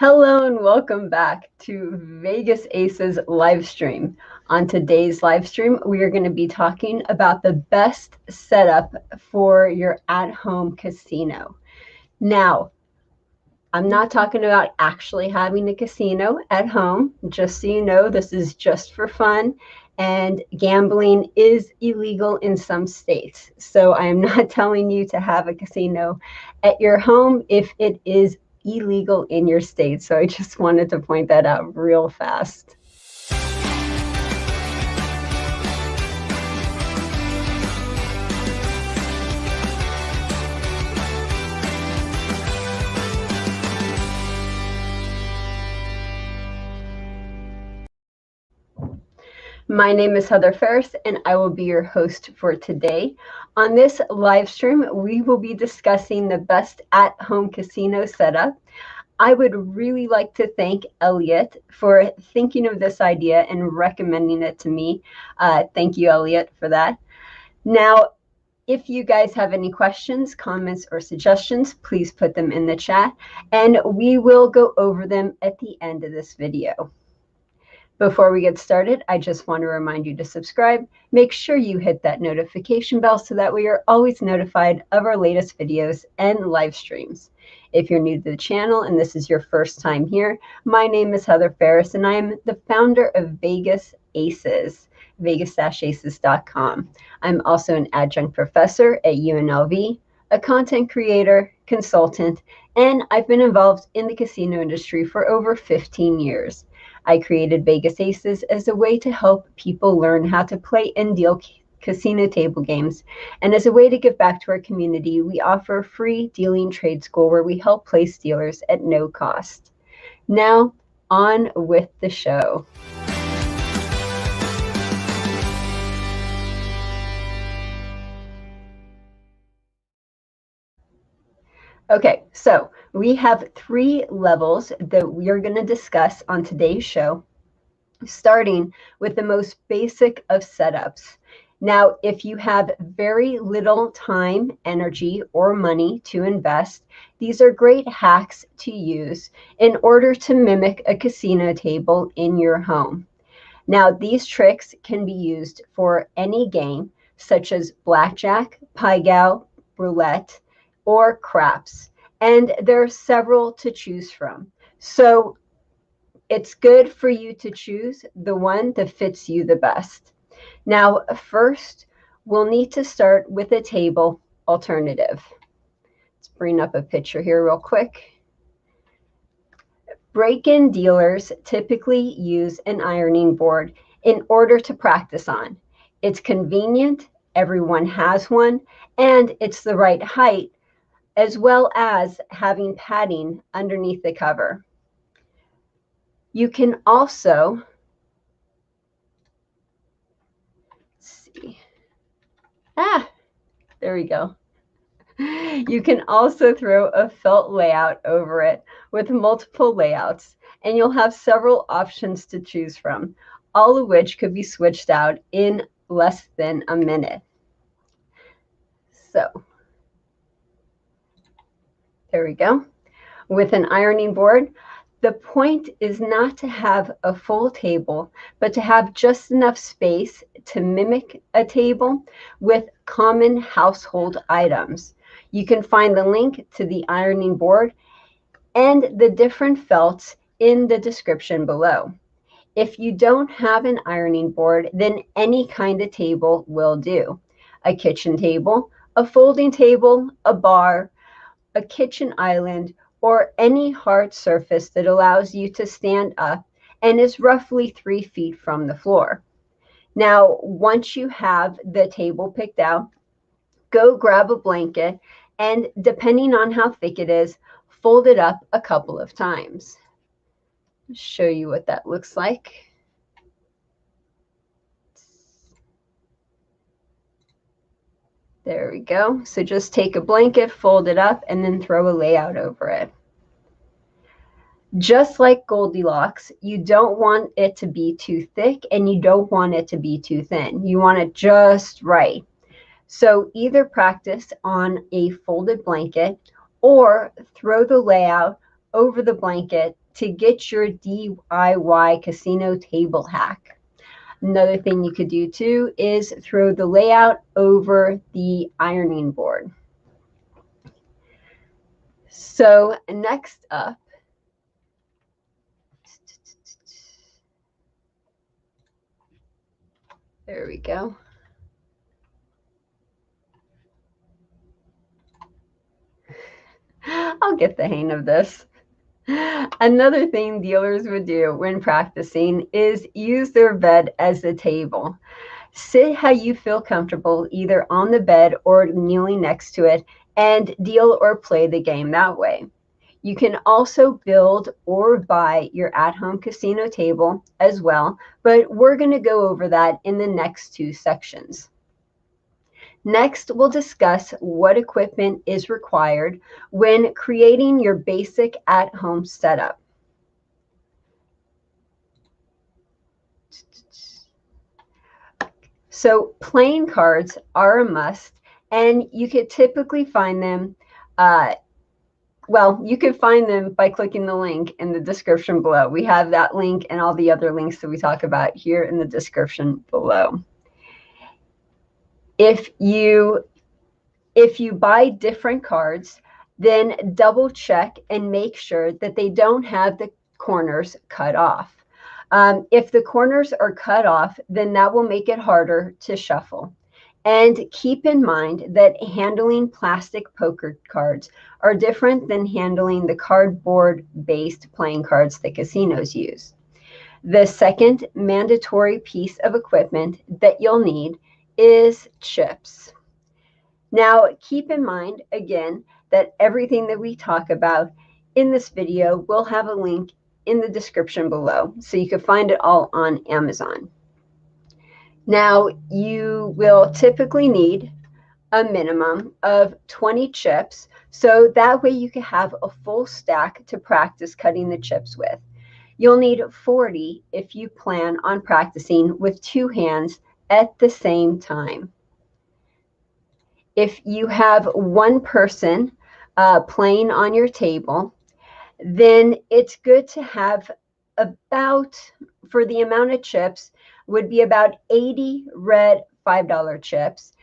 Hello and welcome back to Vegas Aces live stream. On today's live stream, we are going to be talking about the best setup for your at-home casino. Now, I'm not talking about actually having a casino at home. Just so you know, this is just for fun, and gambling is illegal in some states. So I am not telling you to have a casino at your home if it is illegal in your state. So I just wanted to point that out real fast. My name is Heather Ferris, and I will be your host for today. On this live stream, we will be discussing the best at-home casino setup. I would really like to thank Elliot for thinking of this idea and recommending it to me. Thank you, Elliot, for that. Now, if you guys have any questions, comments, or suggestions, please put them in the chat, and we will go over them at the end of this video. Before we get started, I just want to remind you to subscribe. Make sure you hit that notification bell so that we are always notified of our latest videos and live streams. If you're new to the channel and this is your first time here, my name is Heather Ferris and I am the founder of Vegas Aces, vegas-aces.com. I'm also an adjunct professor at UNLV, a content creator, consultant, and I've been involved in the casino industry for over 15 years. I created Vegas Aces as a way to help people learn how to play and deal casino table games. And as a way to give back to our community, we offer free dealing trade school where we help place dealers at no cost. Now, on with the show. Okay, so we have 3 levels that we are going to discuss on today's show, starting with the most basic of setups. Now, if you have very little time, energy, or money to invest, these are great hacks to use in order to mimic a casino table in your home. Now, these tricks can be used for any game, such as Blackjack, Pai-Gow, Roulette, or craps, and there are several to choose from. So it's good for you to choose the one that fits you the best. Now, first, we'll need to start with a table alternative. Let's bring up a picture here real quick. Break-in dealers typically use an ironing board in order to practice on. It's convenient, everyone has one, and it's the right height, as well as having padding underneath the cover. You can also, there we go. You can also throw a felt layout over it with multiple layouts, and you'll have several options to choose from, all of which could be switched out in less than a minute. So there we go. With an ironing board, the point is not to have a full table, but to have just enough space to mimic a table with common household items. You can find the link to the ironing board and the different felts in the description below. If you don't have an ironing board, then any kind of table will do. A kitchen table, a folding table, a bar, a kitchen island, or any hard surface that allows you to stand up and is roughly 3 feet from the floor. Now, once you have the table picked out, go grab a blanket and, depending on how thick it is, fold it up a couple of times. I'll show you what that looks like. There we go. So just take a blanket, fold it up, and then throw a layout over it. Just like Goldilocks, you don't want it to be too thick and you don't want it to be too thin. You want it just right. So either practice on a folded blanket or throw the layout over the blanket to get your DIY casino table hack. Another thing you could do too is throw the layout over the ironing board. So next up, there we go. I'll get the hang of this. Another thing dealers would do when practicing is use their bed as a table. Sit how you feel comfortable, either on the bed or kneeling next to it, and deal or play the game that way. You can also build or buy your at-home casino table as well, but we're going to go over that in the next two sections. Next, we'll discuss what equipment is required when creating your basic at-home setup. So playing cards are a must, and you could typically find them, you could find them by clicking the link in the description below. We have that link and all the other links that we talk about here in the description below. If you buy different cards, then double check and make sure that they don't have the corners cut off. If the corners are cut off, then that will make it harder to shuffle. And keep in mind that handling plastic poker cards are different than handling the cardboard-based playing cards that casinos use. The second mandatory piece of equipment that you'll need is chips. Now, keep in mind, again, that everything that we talk about in this video will have a link in the description below, so you can find it all on Amazon. Now, you will typically need a minimum of 20 chips, so that way you can have a full stack to practice cutting the chips with. You'll need 40 if you plan on practicing with two hands at the same time. If you have one person playing on your table, then it's good to have about, for the amount of chips, would be about 80 red $5 chips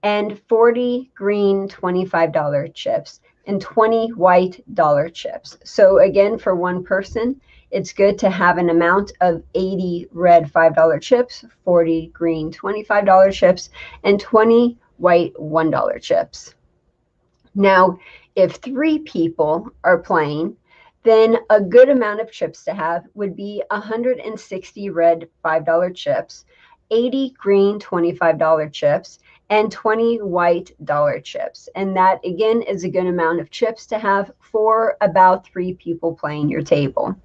and 40 green $25 chips and 20 white dollar chips. So again, for one person, it's good to have an amount of 80 red $5 chips, 40 green $25 chips, and 20 white $1 chips. Now, if 3 people are playing, then a good amount of chips to have would be 160 red $5 chips, 80 green $25 chips, and 20 white dollar chips. And that, again, is a good amount of chips to have for about 3 people playing your table.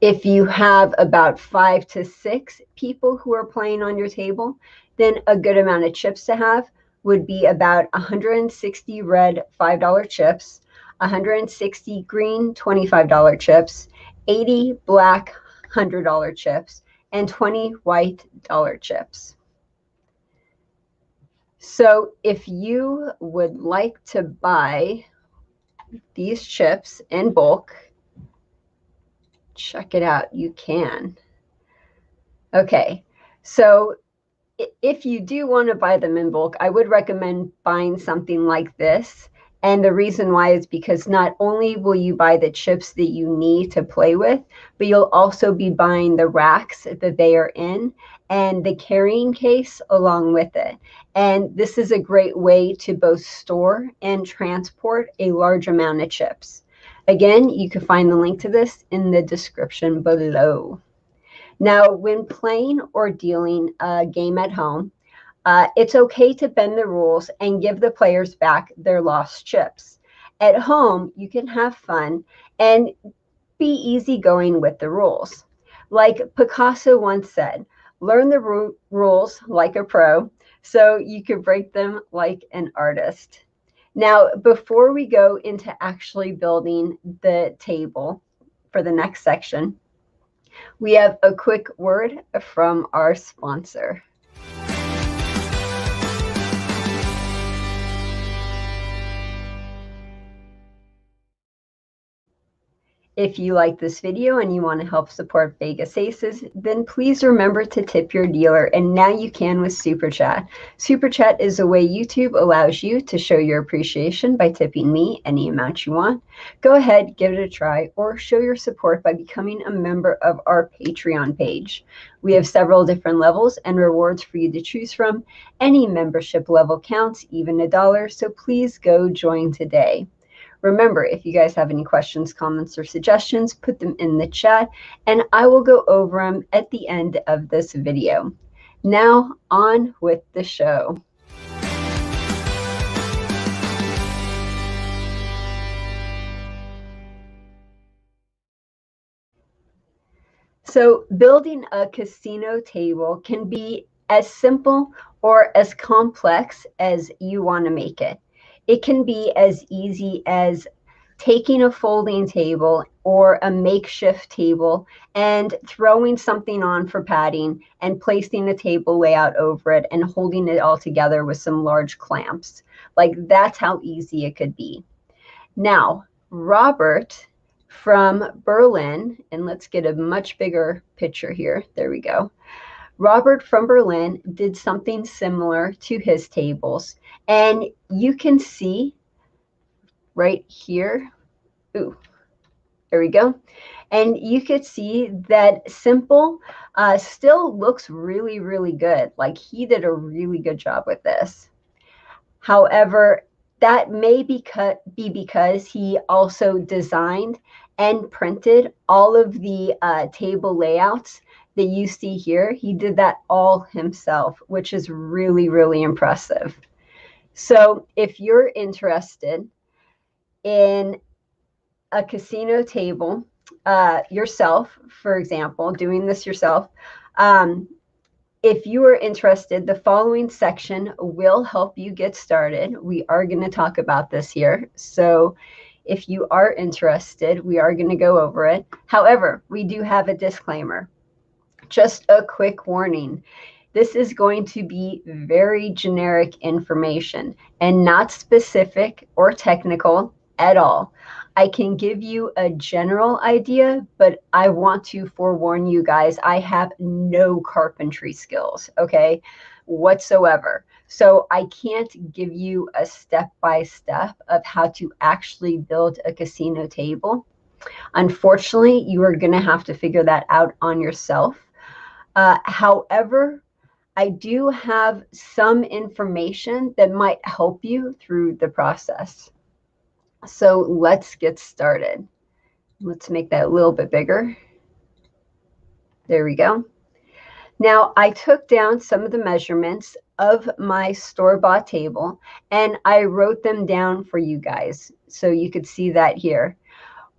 If you have about 5 to 6 people who are playing on your table, then a good amount of chips to have would be about 160 red $5 chips, 160 green $25 chips, 80 black $100 chips, and 20 white dollar chips. So if you would like to buy these chips in bulk, check it out, you can. Okay, so if you do want to buy them in bulk, I would recommend buying something like this. And the reason why is because not only will you buy the chips that you need to play with, but you'll also be buying the racks that they are in and the carrying case along with it. And this is a great way to both store and transport a large amount of chips. Again, you can find the link to this in the description below. Now, when playing or dealing a game at home, it's okay to bend the rules and give the players back their lost chips. At home, you can have fun and be easygoing with the rules. Like Picasso once said, learn the rules like a pro so you can break them like an artist. Now, before we go into actually building the table for the next section, we have a quick word from our sponsor. If you like this video and you want to help support Vegas Aces, then please remember to tip your dealer, and now you can with Super Chat. Super Chat is a way YouTube allows you to show your appreciation by tipping me any amount you want. Go ahead, give it a try, or show your support by becoming a member of our Patreon page. We have several different levels and rewards for you to choose from. Any membership level counts, even $1, so please go join today. Remember, if you guys have any questions, comments, or suggestions, put them in the chat, and I will go over them at the end of this video. Now, on with the show. So, building a casino table can be as simple or as complex as you want to make it. It can be as easy as taking a folding table or a makeshift table and throwing something on for padding and placing a table layout over it and holding it all together with some large clamps. Like, that's how easy it could be. Now, Robert from Berlin, and let's get a much bigger picture here. There we go. Robert from Berlin did something similar to his tables, and you can see right here, ooh, there we go. And you could see that simple still looks really, really good. Like, he did a really good job with this. However, that may be because he also designed and printed all of the table layouts that you see here. He did that all himself, which is really, really impressive. So if you're interested in a casino table yourself, for example, doing this yourself, if you are interested, the following section will help you get started. We are going to talk about this here. So if you are interested, we are going to go over it. However, we do have a disclaimer. Just a quick warning. This is going to be very generic information and not specific or technical at all. I can give you a general idea, but I want to forewarn you guys, I have no carpentry skills, okay, whatsoever. So I can't give you a step-by-step of how to actually build a casino table. Unfortunately, you are going to have to figure that out on yourself. However, I do have some information that might help you through the process. So let's get started. Let's make that a little bit bigger. There we go. Now, I took down some of the measurements of my store-bought table, and I wrote them down for you guys, so you could see that here.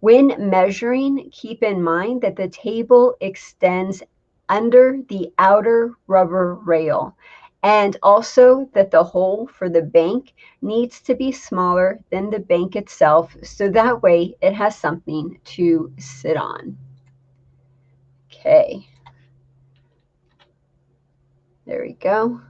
When measuring, keep in mind that the table extends under the outer rubber rail, and also that the hole for the bank needs to be smaller than the bank itself, so that way it has something to sit on. Okay. There we go.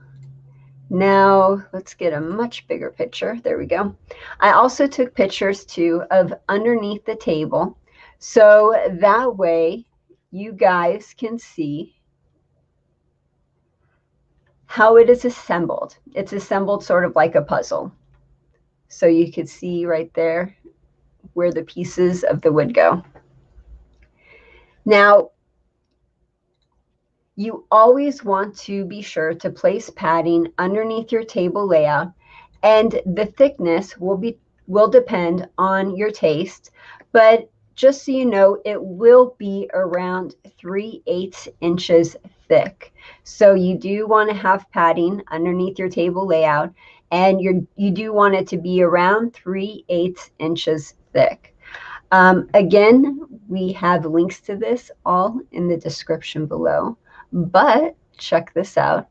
Now let's get a much bigger picture. There we go. I also took pictures too of underneath the table, so that way you guys can see how it is assembled. It's assembled sort of like a puzzle. So you could see right there where the pieces of the wood go. Now, you always want to be sure to place padding underneath your table layout, and the thickness will depend on your taste, but just so you know, it will be around 3/8 inches thick. So you do want to have padding underneath your table layout, and you do want it to be around 3/8 inches thick. Again, we have links to this all in the description below, but check this out.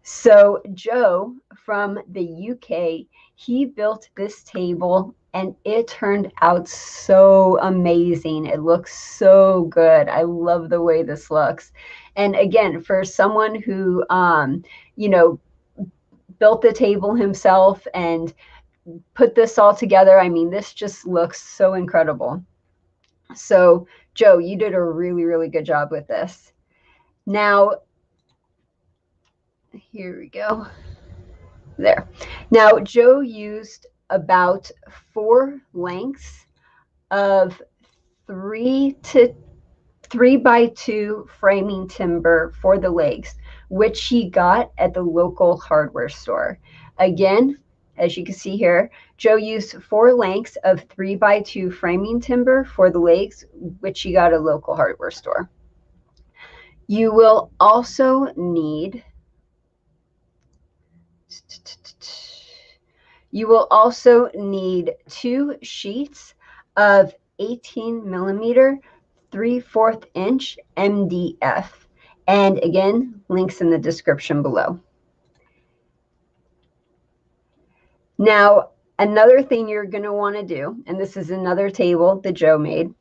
So Joe from the UK, he built this table and it turned out so amazing. It looks so good. I love the way this looks. And again, for someone who, you know, built the table himself and put this all together. I mean, this just looks so incredible. So, Joe, you did a really, really good job with this. Now, here we go. There. Now, Joe used about 4 lengths of 3 by 2 framing timber for the legs, which he got at the local hardware store. Again, as you can see here, Joe used 4 lengths of 3 by 2 framing timber for the legs, which he got at a local hardware store. You will also need 2 sheets of 18 millimeter 3/4 inch MDF. And again, links in the description below. Now, another thing you're going to want to do, and this is another table that Joe made,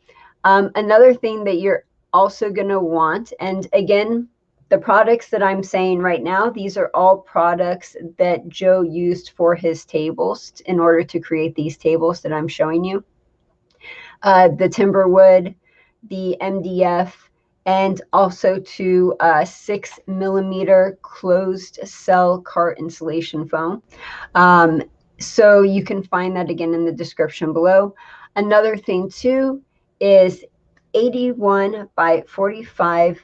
another thing that you're also going to want, and again, the products that I'm saying right now, these are all products that Joe used for his tables in order to create these tables that I'm showing you. The timber wood, the MDF, and also 2 6 millimeter closed cell cart insulation foam. So you can find that again in the description below. Another thing too is 81 by 45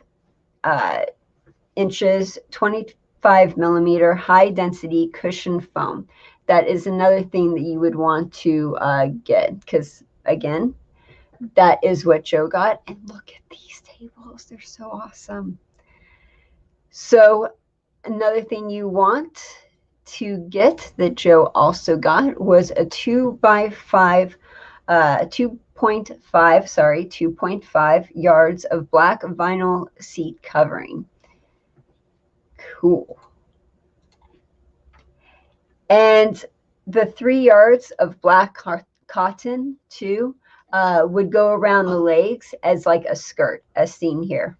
inches, 25 millimeter high density cushion foam. That is another thing that you would want to get, because again, that is what Joe got. And look at these tables, they're so awesome. So another thing you want to get that Joe also got was a 2.5 yards of black vinyl seat covering. Cool. And the 3 yards of black cotton too would go around the legs as like a skirt, as seen here.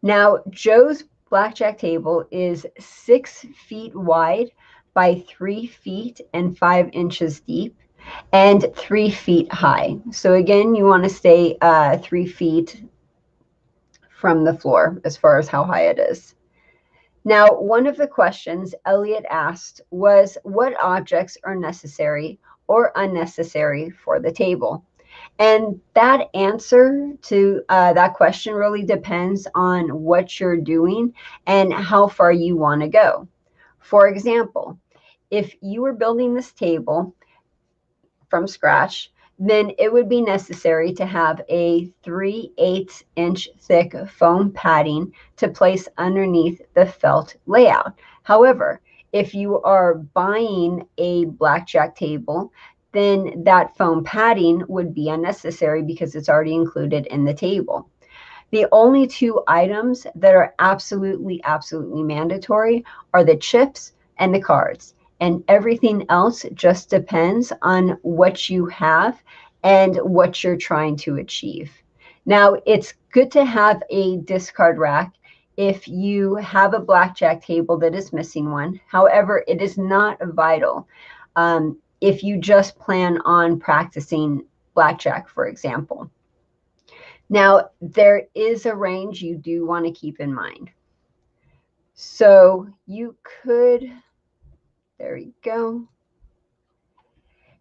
Now, Joe's blackjack table is 6 feet wide by 3 feet and 5 inches deep and 3 feet high. So again, you want to stay 3 feet from the floor as far as how high it is. Now, one of the questions Elliot asked was, what objects are necessary or unnecessary for the table? And that answer to that question really depends on what you're doing and how far you want to go. For example, if you were building this table from scratch, then it would be necessary to have a 3/8 inch thick foam padding to place underneath the felt layout. However, if you are buying a blackjack table, then that foam padding would be unnecessary because it's already included in the table. The only 2 items that are absolutely mandatory are the chips and the cards. And everything else just depends on what you have and what you're trying to achieve. Now, it's good to have a discard rack if you have a blackjack table that is missing one. However, it is not vital if you just plan on practicing blackjack, for example. Now, there is a range you do want to keep in mind. So you could, there we go.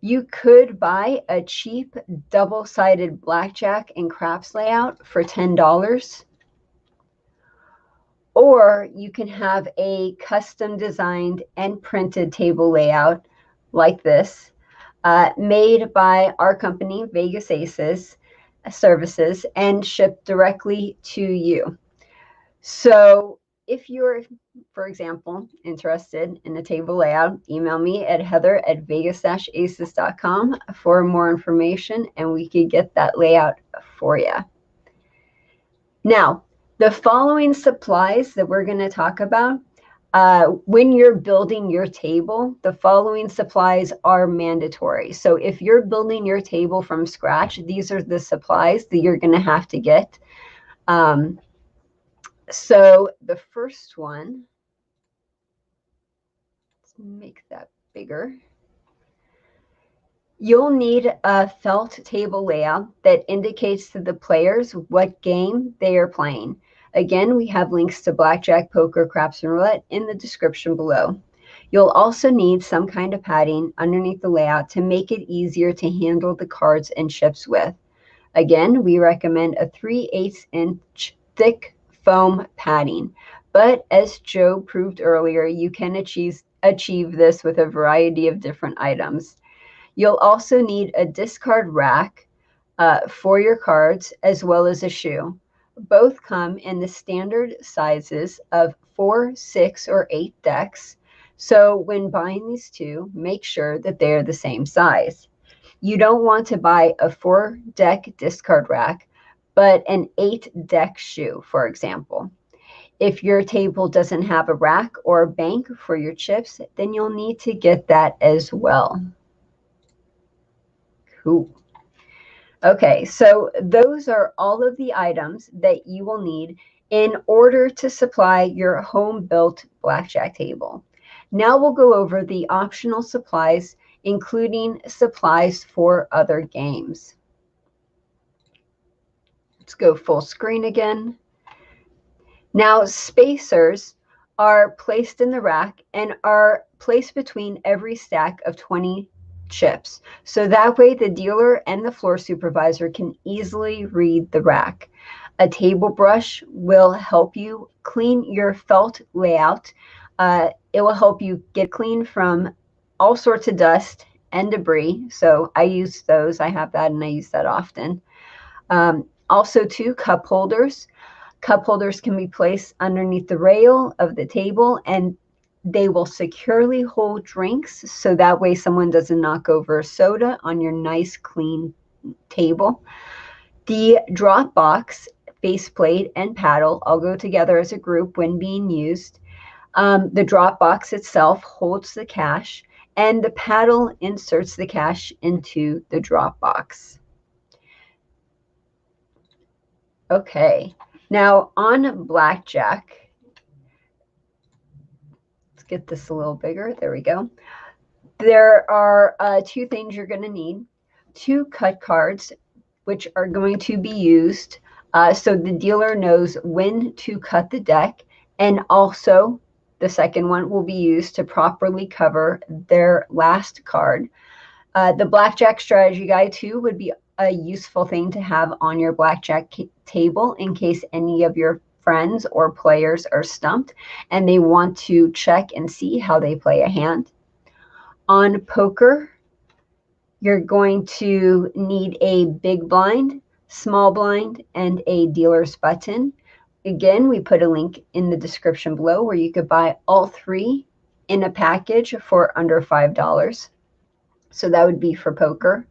You could buy a cheap double-sided blackjack and craps layout for $10. Or you can have a custom designed and printed table layout like this, made by our company, Vegas Aces Services, and shipped directly to you. So if you're, for example, interested in a table layout, email me at heather@vegas-aces.com for more information, and we could get that layout for you. Now, the following supplies that we're going to talk about, when you're building your table, the following supplies are mandatory. So if you're building your table from scratch, these are the supplies that you're going to have to get. So the first one Let's make that bigger. You'll need a felt table layout that indicates to the players what game they are playing. Again, we have links to Blackjack, Poker, Craps, and Roulette in the description below. You'll also need some kind of padding underneath the layout to make it easier to handle the cards and chips with. Again, we recommend a 3/8 inch thick foam padding, but as Joe proved earlier, you can achieve this with a variety of different items. You'll also need a discard rack for your cards, as well as a shoe. Both come in the standard sizes of 4, 6, or 8 decks. So when buying these two, make sure that they're the same size. You don't want to buy a 4-deck discard rack, but an 8-deck shoe, for example. If your table doesn't have a rack or a bank for your chips, then you'll need to get that as well. Cool. Okay, so those are all of the items that you will need in order to supply your home-built blackjack table. Now we'll go over the optional supplies, including supplies for other games. Let's go full screen again. Now, spacers are placed in the rack and are placed between every stack of 20 chips. So that way the dealer and the floor supervisor can easily read the rack. A table brush will help you clean your felt layout. It will help you get clean from all sorts of dust and debris. So I use those. I have that and I use that often. Also, too, cup holders. Cup holders can be placed underneath the rail of the table, and they will securely hold drinks, so that way someone doesn't knock over a soda on your nice clean table. The drop box, faceplate, and paddle all go together as a group when being used. The drop box itself holds the cash, and the paddle inserts the cash into the drop box. Okay, now on Blackjack, get this a little bigger. There we go. There are 2 things you're going to need. 2 cut cards, which are going to be used so the dealer knows when to cut the deck, and also the second one will be used to properly cover their last card. The Blackjack strategy guide too would be a useful thing to have on your Blackjack table in case any of your friends or players are stumped and they want to check and see how they play a hand. On poker, you're going to need a big blind, small blind, and a dealer's button. Again, we put a link in the description below where you could buy all 3 in a package for under $5. So that would be for poker.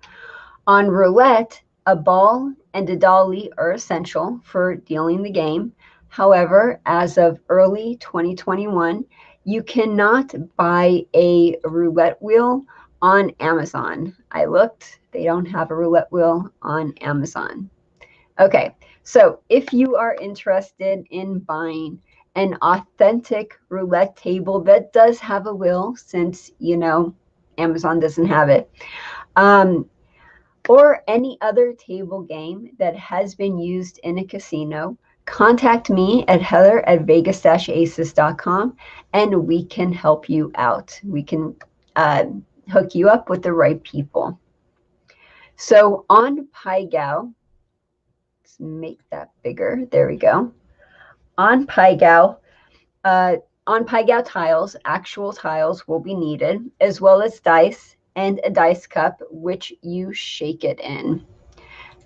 On roulette, a ball and a dolly are essential for dealing the game. However, as of early 2021, you cannot buy a roulette wheel on Amazon. I looked, they don't have a roulette wheel on Amazon. Okay, so if you are interested in buying an authentic roulette table that does have a wheel, since, you know, Amazon doesn't have it, or any other table game that has been used in a casino, contact me at heather@vegas-aces.com and we can help you out. We can hook you up with the right people. So on Pai-Gow, let's make that bigger. There we go. On Pai-Gow tiles, actual tiles will be needed, as well as dice and a dice cup, which you shake it in.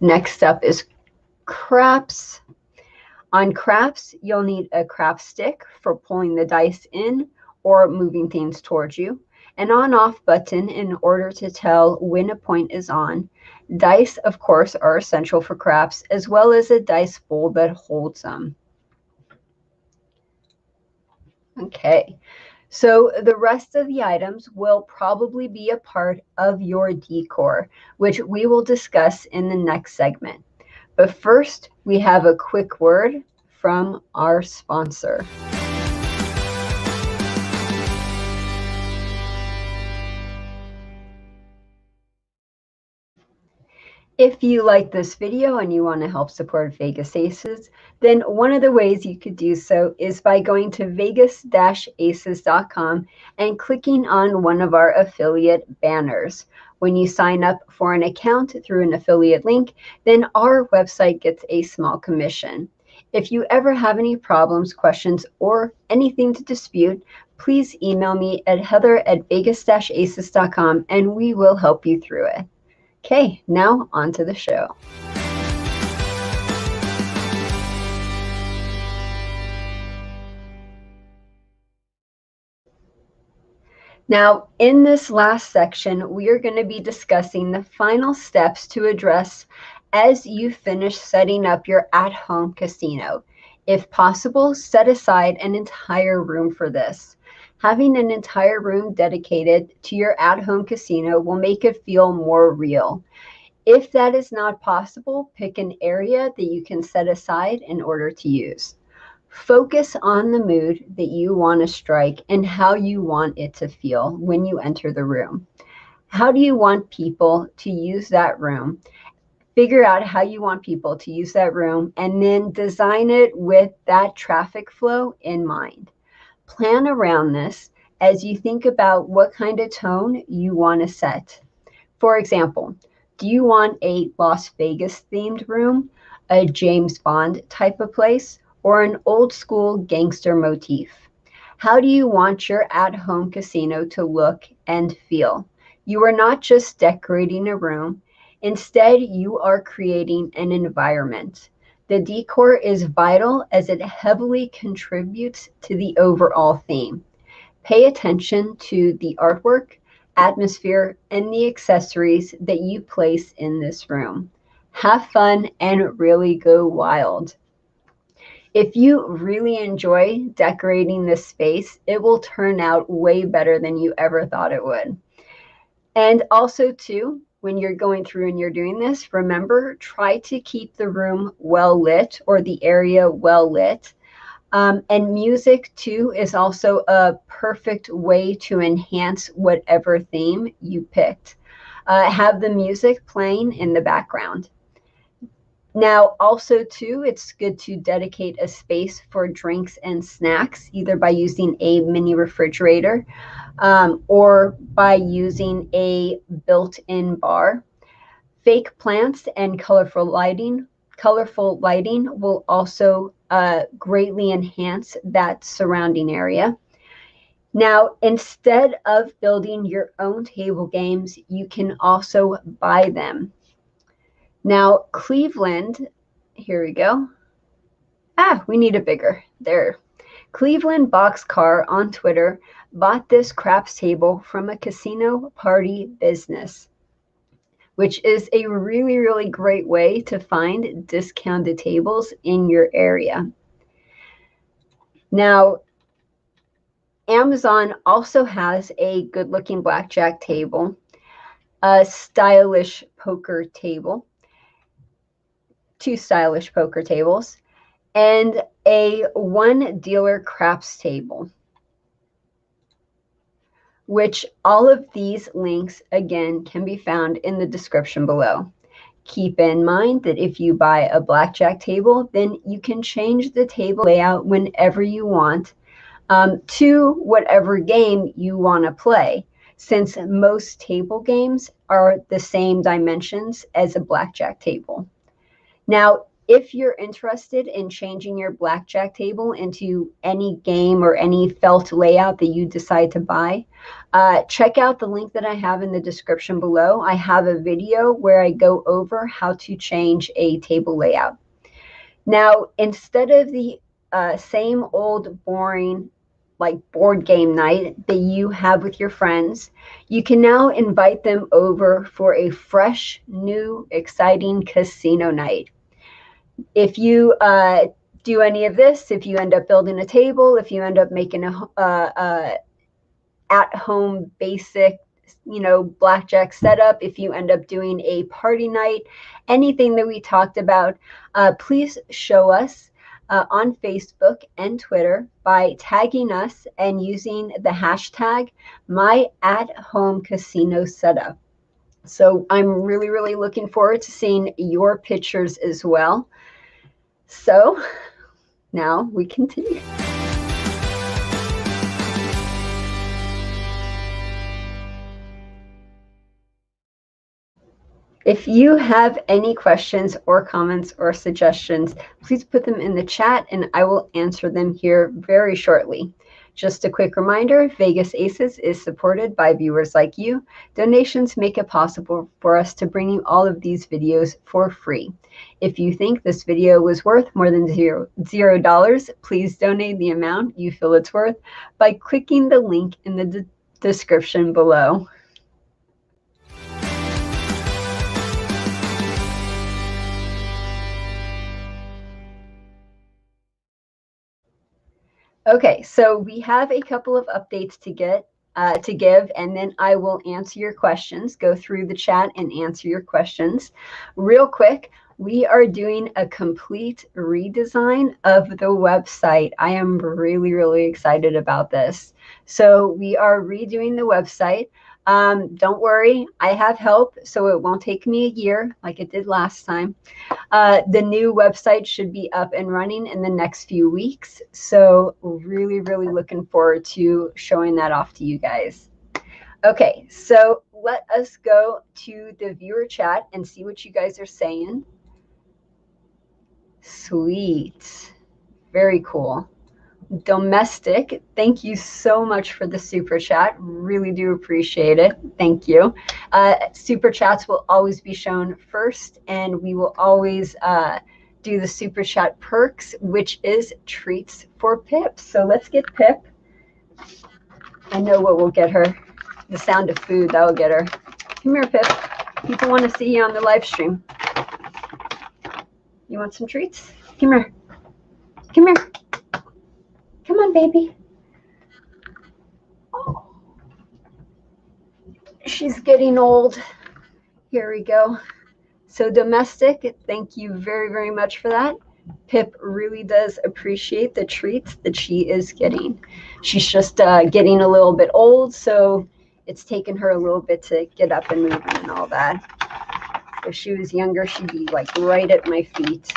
Next up is craps. On craps, you'll need a crap stick for pulling the dice in or moving things towards you, an on-off button in order to tell when a point is on. Dice, of course, are essential for craps, as well as a dice bowl that holds them. Okay, so the rest of the items will probably be a part of your decor, which we will discuss in the next segment. But first, we have a quick word from our sponsor. If you like this video and you want to help support Vegas Aces, then one of the ways you could do so is by going to vegas-aces.com and clicking on one of our affiliate banners. When you sign up for an account through an affiliate link, then our website gets a small commission. If you ever have any problems, questions, or anything to dispute, please email me at heather@vegas-aces.com and we will help you through it. Okay, now on to the show. Now, in this last section, we are going to be discussing the final steps to address as you finish setting up your at-home casino. If possible, set aside an entire room for this. Having an entire room dedicated to your at-home casino will make it feel more real. If that is not possible, pick an area that you can set aside in order to use. Focus on the mood that you want to strike and how you want it to feel when you enter the room. How do you want people to use that room? Figure out how you want people to use that room and then design it with that traffic flow in mind. Plan around this as you think about what kind of tone you want to set. For example, do you want a Las Vegas themed room, a James Bond type of place, or an old school gangster motif? How do you want your at-home casino to look and feel? You are not just decorating a room. Instead, you are creating an environment. The decor is vital as it heavily contributes to the overall theme. Pay attention to the artwork, atmosphere, and the accessories that you place in this room. Have fun and really go wild. If you really enjoy decorating this space, it will turn out way better than you ever thought it would. And also, too, when you're going through and you're doing this, remember, try to keep the room well lit or the area well lit. And music, too, is also a perfect way to enhance whatever theme you picked. Have the music playing in the background. Now, also, too, it's good to dedicate a space for drinks and snacks, either by using a mini refrigerator or by using a built-in bar. Fake plants and colorful lighting will also greatly enhance that surrounding area. Now, instead of building your own table games, you can also buy them. Now, Cleveland, here we go. We need it bigger. There. Cleveland Boxcar on Twitter bought this craps table from a casino party business, which is a really, really great way to find discounted tables in your area. Now, Amazon also has a good-looking blackjack table, a stylish poker table, 2 stylish poker tables, and a 1 dealer craps table, which all of these links, again, can be found in the description below. Keep in mind that if you buy a blackjack table, then you can change the table layout whenever you want to whatever game you want to play, since most table games are the same dimensions as a blackjack table. Now, if you're interested in changing your blackjack table into any game or any felt layout that you decide to buy, check out the link that I have in the description below. I have a video where I go over how to change a table layout. Now, instead of the same old boring like board game night that you have with your friends, you can now invite them over for a fresh, new, exciting casino night. If you do any of this, if you end up building a table, if you end up making a at-home basic, blackjack setup, if you end up doing a party night, anything that we talked about, please show us on Facebook and Twitter by tagging us and using the hashtag #MyAtHomeCasinoSetup. So I'm really, really looking forward to seeing your pictures as well. So now we continue. If you have any questions or comments or suggestions, please put them in the chat and I will answer them here very shortly. Just a quick reminder, Vegas Aces is supported by viewers like you. Donations make it possible for us to bring you all of these videos for free. If you think this video was worth more than $0, please donate the amount you feel it's worth by clicking the link in the description below. Okay, so we have a couple of updates to give, and then I will answer your questions, go through the chat and answer your questions. Real quick, we are doing a complete redesign of the website. I am really, really excited about this. So we are redoing the website. Don't worry, I have help, so it won't take me a year like it did last time. The new website should be up and running in the next few weeks. So really, really looking forward to showing that off to you guys. Okay, so let us go to the viewer chat and see what you guys are saying. Sweet. Very cool. Domestic, thank you so much for the super chat. Really do appreciate it. Thank you. Super chats will always be shown first, and we will always do the super chat perks, which is treats for Pip. So let's get Pip. I know what will get her. The sound of food, that will get her. Come here, Pip. People want to see you on the live stream. You want some treats? Come here. Come here. Come on, baby. Oh. She's getting old. Here we go. So domestic, thank you very, very much for that. Pip really does appreciate the treats that she is getting. She's just getting a little bit old, so it's taken her a little bit to get up and moving and all that. If she was younger, she'd be like right at my feet.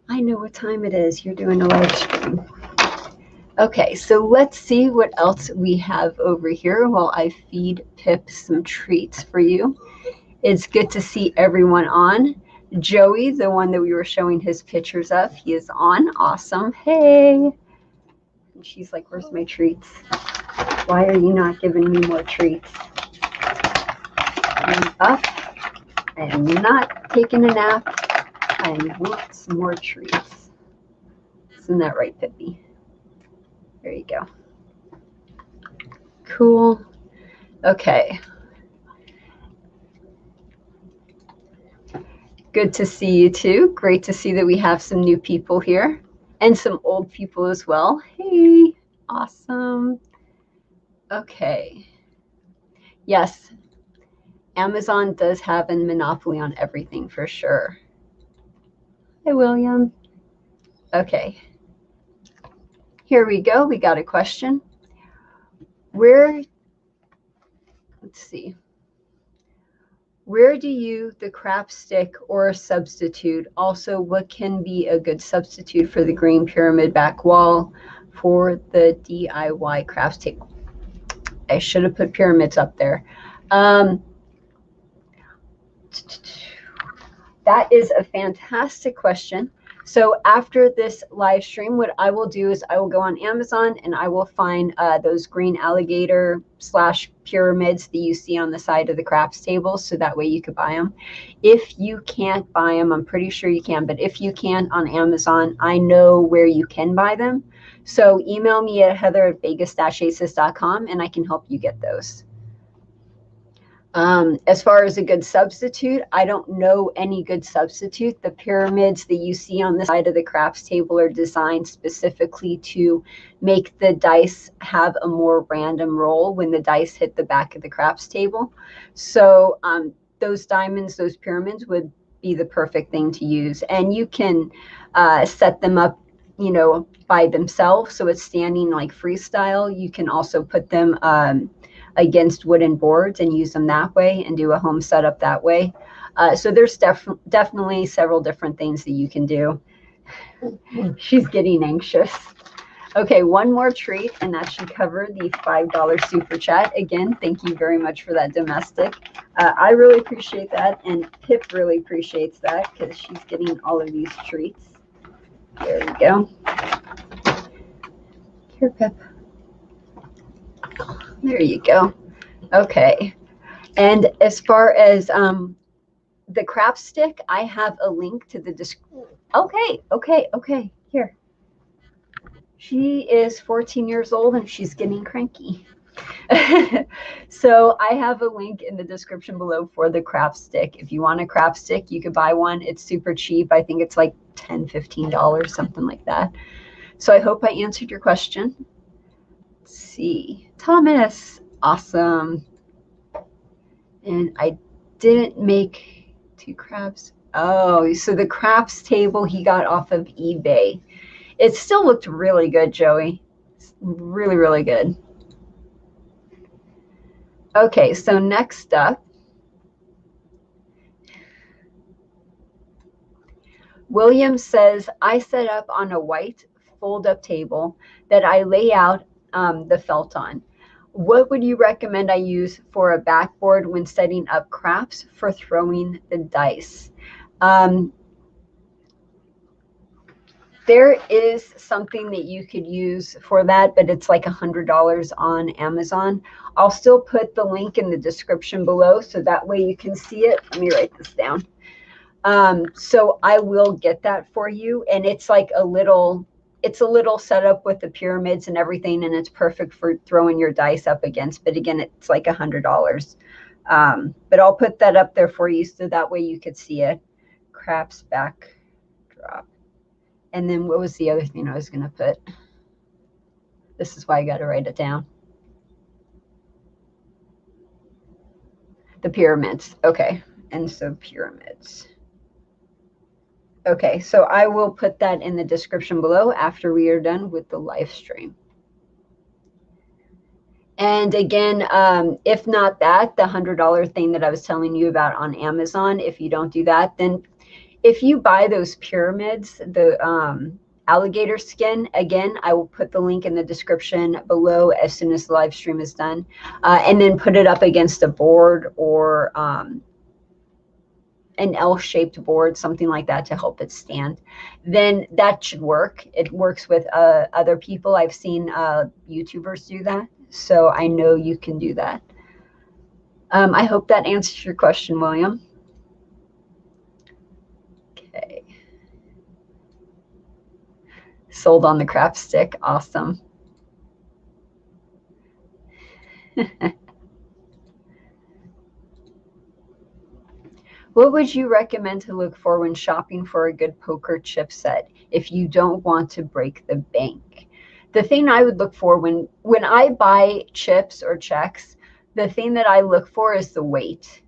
I know what time it is. You're doing a live stream. Okay, so let's see what else we have over here while I feed Pip some treats for you. It's good to see everyone on. Joey, the one that we were showing his pictures of, he is on. Awesome. Hey. And she's like, where's my treats? Why are you not giving me more treats? I'm up. I am not taking a nap. I want some more treats. Isn't that right, Pippi? There you go. Cool. Okay. Good to see you too. Great to see that we have some new people here and some old people as well. Hey, awesome. Okay. Yes, Amazon does have a monopoly on everything for sure. Hey, William. Okay. Here we go. We got a question. Let's see. Where do you, the craft stick or a substitute? Also, what can be a good substitute for the green pyramid back wall for the DIY craft table? I should have put pyramids up there. That is a fantastic question. So after this live stream, what I will do is I will go on Amazon and I will find those green alligator / pyramids that you see on the side of the crafts table, so that way you could buy them. If you can't buy them, I'm pretty sure you can, but if you can't on Amazon, I know where you can buy them. So email me at heather@vegas-aces.com and I can help you get those. As far as a good substitute, I don't know any good substitute. The pyramids that you see on the side of the crafts table are designed specifically to make the dice have a more random roll when the dice hit the back of the crafts table. So those diamonds, those pyramids would be the perfect thing to use. And you can set them up, you know, by themselves. So it's standing like freestyle. You can also put them against wooden boards and use them that way and do a home setup that way. So there's definitely several different things that you can do. She's getting anxious. Okay, one more treat, and that should cover the $5 super chat. Again, thank you very much for that, domestic. I really appreciate that, and Pip really appreciates that because she's getting all of these treats. There we go. Here, Pip. There you go. Okay. And as far as the craft stick, I have a link to the description. Okay. Here. She is 14 years old and she's getting cranky. So I have a link in the description below for the craft stick. If you want a craft stick, you could buy one. It's super cheap. I think it's like $10, $15, something like that. So I hope I answered your question. Let's see. Thomas, awesome. And I didn't make 2 crabs. Oh, so the craps table he got off of eBay. It still looked really good, Joey. Really, really good. Okay, so next up, William says, I set up on a white fold-up table that I lay out the felt on. What would you recommend I use for a backboard when setting up craps for throwing the dice? There is something that you could use for that, but it's like $100 on Amazon. I'll still put the link in the description below so that way you can see it. Let me write this down. So I will get that for you, and it's like it's a little setup with the pyramids and everything, and it's perfect for throwing your dice up against. But again, it's like $100. But I'll put that up there for you so that way you could see it. Craps backdrop. And then what was the other thing I was going to put? This is why I got to write it down. The pyramids. Okay. And so pyramids. Okay. So I will put that in the description below after we are done with the live stream. And again, if not that, the $100 thing that I was telling you about on Amazon, if you don't do that, then if you buy those pyramids, the alligator skin, again, I will put the link in the description below as soon as the live stream is done, and then put it up against a board or an L-shaped board, something like that to help it stand. Then that should work. It works with other people. I've seen YouTubers do that, so I know you can do that. I hope that answers your question, William. Okay. Sold on the craft stick. Awesome. What would you recommend to look for when shopping for a good poker chip set if you don't want to break the bank? The thing I would look for when I buy chips or checks, the thing that I look for is the weight.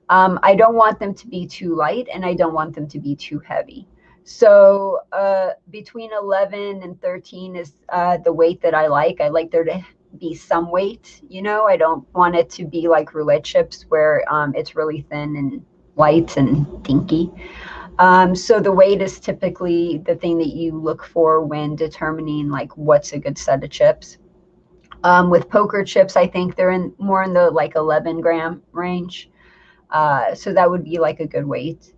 I don't want them to be too light, and I don't want them to be too heavy. So between 11 and 13 is the weight that I like. I like there to be some weight, you know. I don't want it to be like roulette chips where it's really thin and light and dinky. So the weight is typically the thing that you look for when determining like what's a good set of chips. With poker chips, I think they're more in the like 11 gram range. So that would be like a good weight.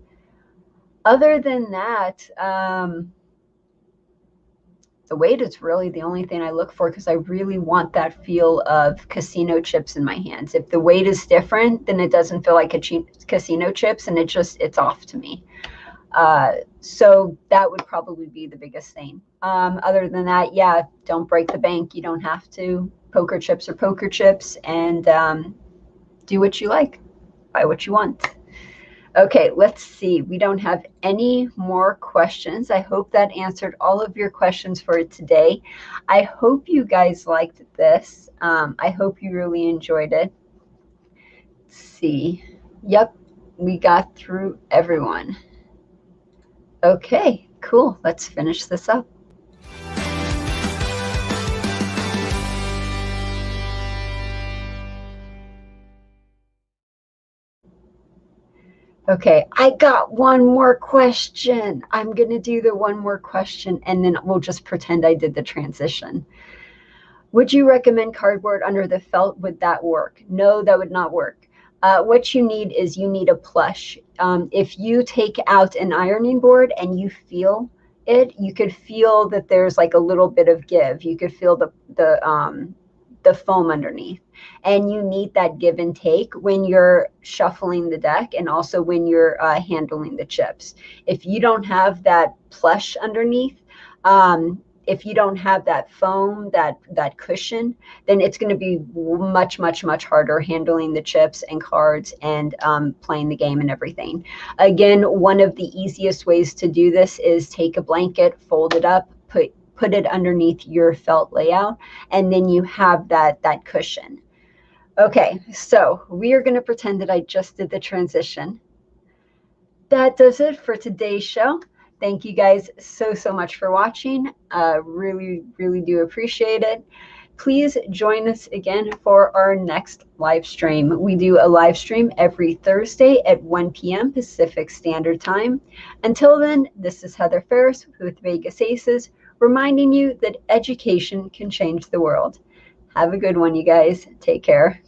Other than that, the weight is really the only thing I look for because I really want that feel of casino chips in my hands. If the weight is different, then it doesn't feel like a cheap casino chips, and it's off to me. So that would probably be the biggest thing. Other than that, yeah, don't break the bank. You don't have to. Poker chips are poker chips, and do what you like. Buy what you want. Okay, let's see. We don't have any more questions. I hope that answered all of your questions for today. I hope you guys liked this. I hope you really enjoyed it. Let's see. Yep, we got through everyone. Okay, cool. Let's finish this up. Okay, I got one more question. I'm going to do the one more question and then we'll just pretend I did the transition. Would you recommend cardboard under the felt? Would that work? No, that would not work. What you need is you need a plush. If you take out an ironing board and you feel it, you could feel that there's like a little bit of give. You could feel the foam underneath. And you need that give and take when you're shuffling the deck and also when you're handling the chips. If you don't have that plush underneath, if you don't have that foam, that cushion, then it's going to be much harder handling the chips and cards and playing the game and everything. Again, one of the easiest ways to do this is take a blanket, fold it up, put it underneath your felt layout, and then you have that cushion. Okay, so we are going to pretend that I just did the transition. That does it for today's show. Thank you guys so much for watching. Really do appreciate it. Please join us again for our next live stream. We do a live stream every Thursday at 1 p.m. Pacific Standard Time. Until then, this is Heather Ferris with Vegas Aces, reminding you that education can change the world. Have a good one, you guys. Take care.